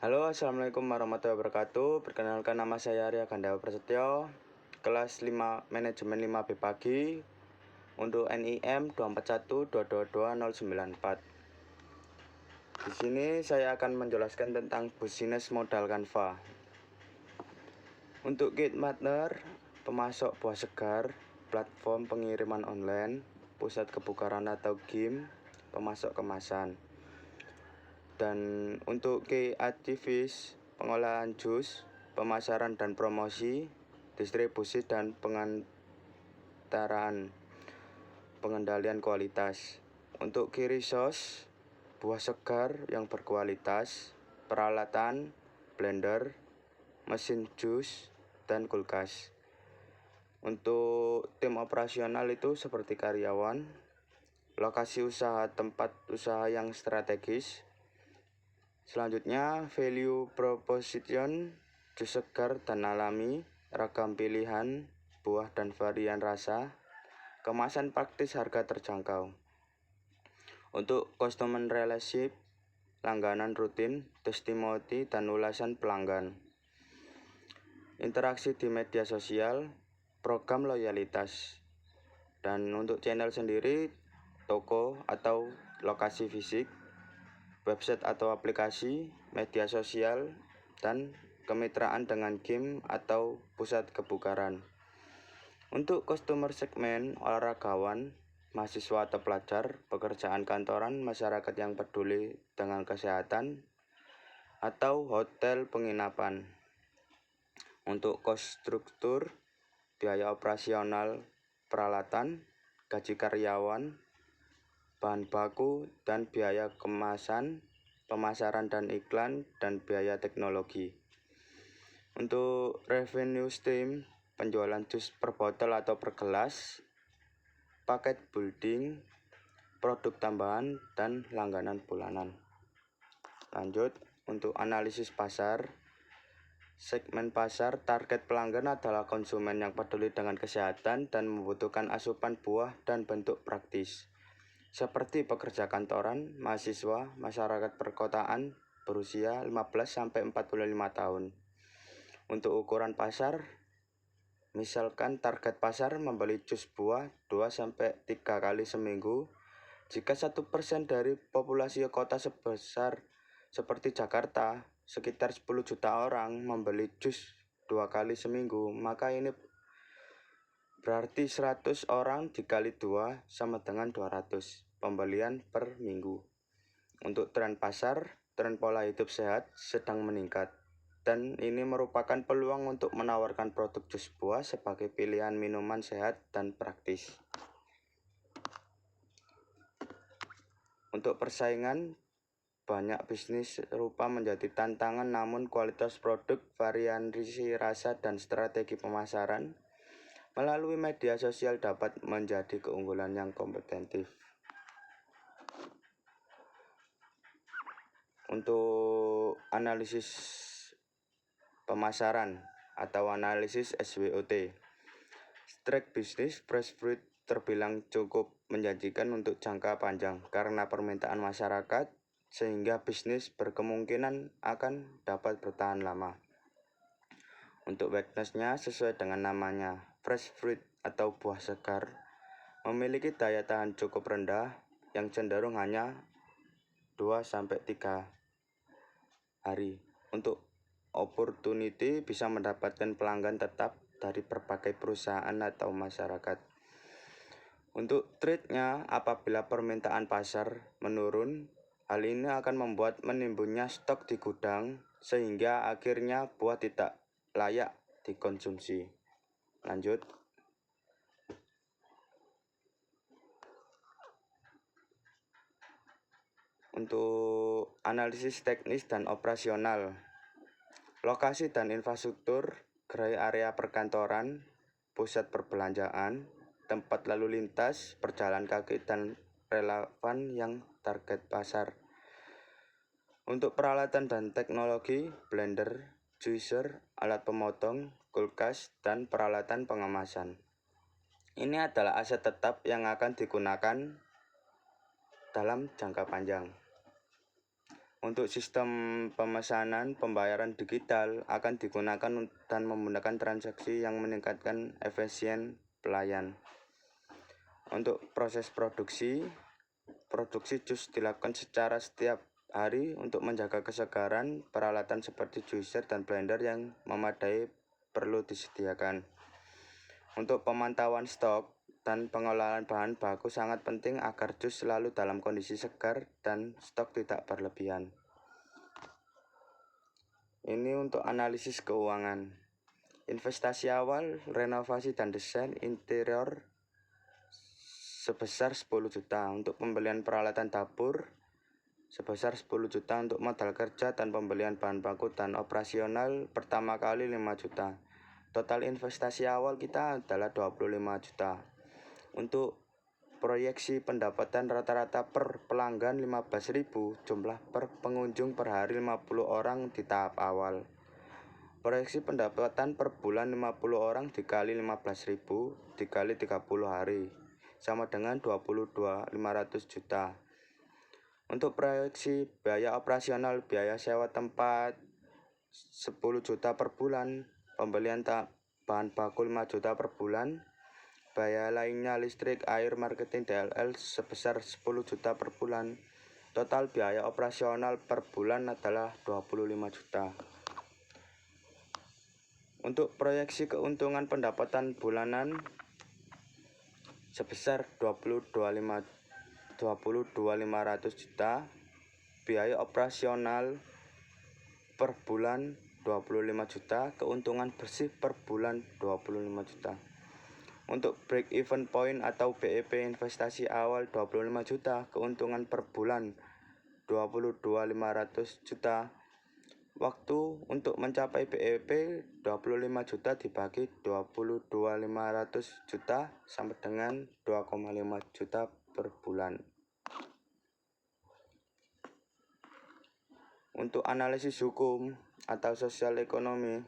Halo, assalamualaikum warahmatullahi wabarakatuh. Perkenalkan, nama saya Arya Gandawa Prasetyo, kelas 5 manajemen 5B pagi untuk NIM 2412222094. Di sini saya akan menjelaskan tentang bisnis modal Canva. Untuk Gate Partner, pemasok buah segar, platform pengiriman online, pusat kebugaran atau game, pemasok kemasan. Dan untuk key aktivis, pengolahan jus, pemasaran dan promosi, distribusi dan pengantaraan, pengendalian kualitas. Untuk key resource, buah segar yang berkualitas, peralatan, blender, mesin jus, dan kulkas. Untuk tim operasional itu seperti karyawan, lokasi usaha, tempat usaha yang strategis. Selanjutnya, value proposition, jus segar dan alami, ragam pilihan, buah dan varian rasa, kemasan praktis, harga terjangkau. Untuk customer relationship, langganan rutin, testimoni dan ulasan pelanggan. Interaksi di media sosial, program loyalitas. Dan untuk channel sendiri, toko atau lokasi fisik, website atau aplikasi, media sosial, dan kemitraan dengan game atau pusat kebugaran. Untuk customer segmen, olahragawan, mahasiswa atau pelajar, pekerjaan kantoran, masyarakat yang peduli dengan kesehatan, atau hotel penginapan. Untuk cost struktur, biaya operasional peralatan, gaji karyawan, bahan baku dan biaya kemasan, pemasaran dan iklan, dan biaya teknologi. Untuk revenue stream, penjualan jus per botol atau per gelas, paket building, produk tambahan, dan langganan bulanan. Lanjut, untuk analisis pasar. Segmen pasar, target pelanggan adalah konsumen yang peduli dengan kesehatan dan membutuhkan asupan buah dan bentuk praktis, seperti pekerja kantoran, mahasiswa, masyarakat perkotaan, berusia 15-45 tahun. Untuk ukuran pasar, misalkan target pasar membeli jus buah 2-3 kali seminggu. Jika 1% dari populasi kota sebesar seperti Jakarta, sekitar 10 juta orang membeli jus 2 kali seminggu, maka ini berarti 100 orang dikali 2 sama dengan 200 pembelian per minggu. Untuk tren pasar, tren pola hidup sehat sedang meningkat, dan ini merupakan peluang untuk menawarkan produk jus buah sebagai pilihan minuman sehat dan praktis. Untuk persaingan, banyak bisnis serupa menjadi tantangan, namun kualitas produk, variasi rasa, dan strategi pemasaran melalui media sosial dapat menjadi keunggulan yang kompetitif. Untuk analisis pemasaran atau analisis SWOT, track bisnis fresh fruit terbilang cukup menjanjikan untuk jangka panjang karena permintaan masyarakat, sehingga bisnis berkemungkinan akan dapat bertahan lama. Untuk weakness-nya sesuai dengan namanya, fresh fruit atau buah segar memiliki daya tahan cukup rendah yang cenderung hanya 2-3 hari. Untuk opportunity, bisa mendapatkan pelanggan tetap dari berbagai perusahaan atau masyarakat. Untuk trade-nya, apabila permintaan pasar menurun, hal ini akan membuat menimbulnya stok di gudang, sehingga akhirnya buah tidak layak dikonsumsi. Lanjut. Untuk analisis teknis dan operasional, lokasi dan infrastruktur, gerai area perkantoran, pusat perbelanjaan, tempat lalu lintas, perjalan kaki, dan relevan yang target pasar. Untuk peralatan dan teknologi, blender, juicer, alat pemotong, kulkas, dan peralatan pengemasan. Ini adalah aset tetap yang akan digunakan dalam jangka panjang. Untuk sistem pemesanan pembayaran digital akan digunakan dan menggunakan transaksi yang meningkatkan efisien pelayan. Untuk proses produksi jus dilakukan secara setiap hari untuk menjaga kesegaran. Peralatan seperti juicer dan blender yang memadai perlu disediakan. Untuk pemantauan stok dan pengelolaan bahan baku sangat penting agar jus selalu dalam kondisi segar dan stok tidak berlebihan. Ini untuk analisis keuangan. Investasi awal, renovasi dan desain interior sebesar 10 juta. Untuk pembelian peralatan dapur sebesar 10 juta. Untuk modal kerja dan pembelian bahan baku dan operasional pertama kali 5 juta. Total investasi awal kita adalah 25 juta. Untuk proyeksi pendapatan rata-rata per pelanggan 15.000, jumlah per pengunjung per hari 50 orang di tahap awal. Proyeksi pendapatan per bulan 50 orang dikali 15.000 dikali 30 hari sama dengan 22.500 juta. Untuk proyeksi biaya operasional, biaya sewa tempat 10 juta per bulan, pembelian bahan baku 5 juta per bulan, biaya lainnya listrik, air, marketing, DLL sebesar 10 juta per bulan. Total biaya operasional per bulan adalah 25 juta. Untuk proyeksi keuntungan pendapatan bulanan sebesar 22.500 juta, biaya operasional per bulan 25 juta, keuntungan bersih per bulan 25 juta. Untuk break even point atau BEP investasi awal 25 juta, keuntungan per bulan 22.500 juta. Waktu untuk mencapai BEP 25 juta dibagi 22.500 juta sama dengan 2,5 juta per bulan. Untuk analisis hukum atau sosial ekonomi,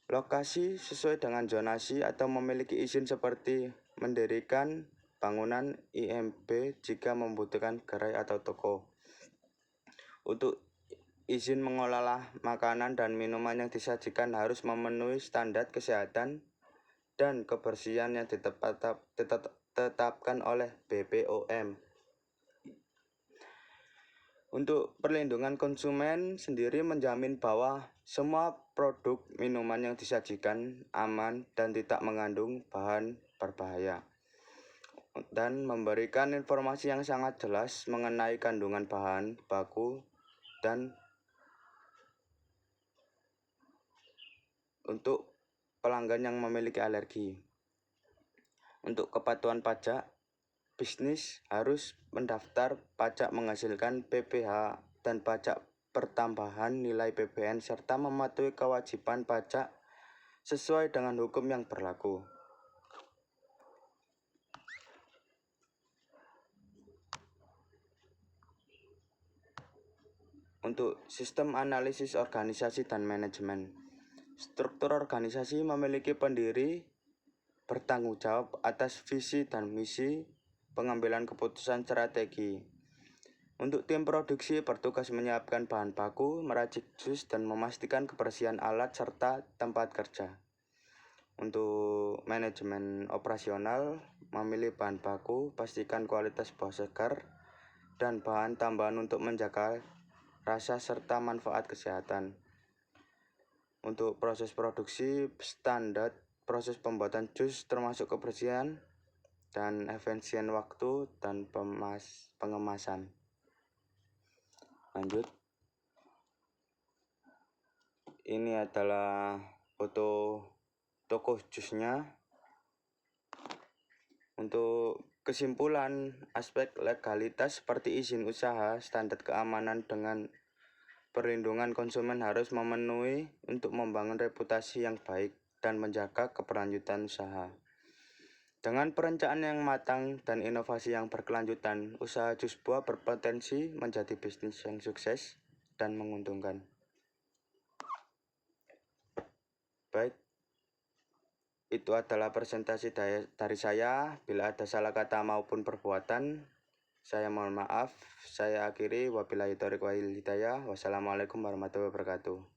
lokasi sesuai dengan zonasi atau memiliki izin seperti mendirikan bangunan IMB jika membutuhkan gerai atau toko. Untuk izin mengolah makanan dan minuman yang disajikan harus memenuhi standar kesehatan dan kebersihan yang ditetapkan oleh BPOM. Untuk perlindungan konsumen sendiri menjamin bahwa semua produk minuman yang disajikan aman dan tidak mengandung bahan berbahaya, dan memberikan informasi yang sangat jelas mengenai kandungan bahan baku dan untuk pelanggan yang memiliki alergi. Untuk kepatuhan pajak, bisnis harus mendaftar pajak menghasilkan PPh dan pajak pertambahan nilai PPN serta mematuhi kewajiban pajak sesuai dengan hukum yang berlaku. Untuk sistem analisis organisasi dan manajemen, struktur organisasi memiliki pendiri bertanggung jawab atas visi dan misi, pengambilan keputusan strategi. Untuk tim produksi bertugas menyiapkan bahan baku, meracik jus, dan memastikan kebersihan alat serta tempat kerja. Untuk manajemen operasional, memilih bahan baku, pastikan kualitas buah segar, dan bahan tambahan untuk menjaga rasa serta manfaat kesehatan. Untuk proses produksi, standar proses pembuatan jus termasuk kebersihan dan efisien waktu dan pengemasan. Lanjut. Ini adalah foto toko jusnya. Untuk kesimpulan, aspek legalitas seperti izin usaha, standar keamanan dengan perlindungan konsumen harus memenuhi untuk membangun reputasi yang baik dan menjaga keberlanjutan usaha. Dengan perencanaan yang matang dan inovasi yang berkelanjutan, usaha jus buah berpotensi menjadi bisnis yang sukses dan menguntungkan. Baik, Itu adalah presentasi dari saya. Bila ada salah kata maupun perbuatan, saya mohon maaf. Saya akhiri. Wabillahi taufiq wal hidayah. Wassalamualaikum warahmatullahi wabarakatuh.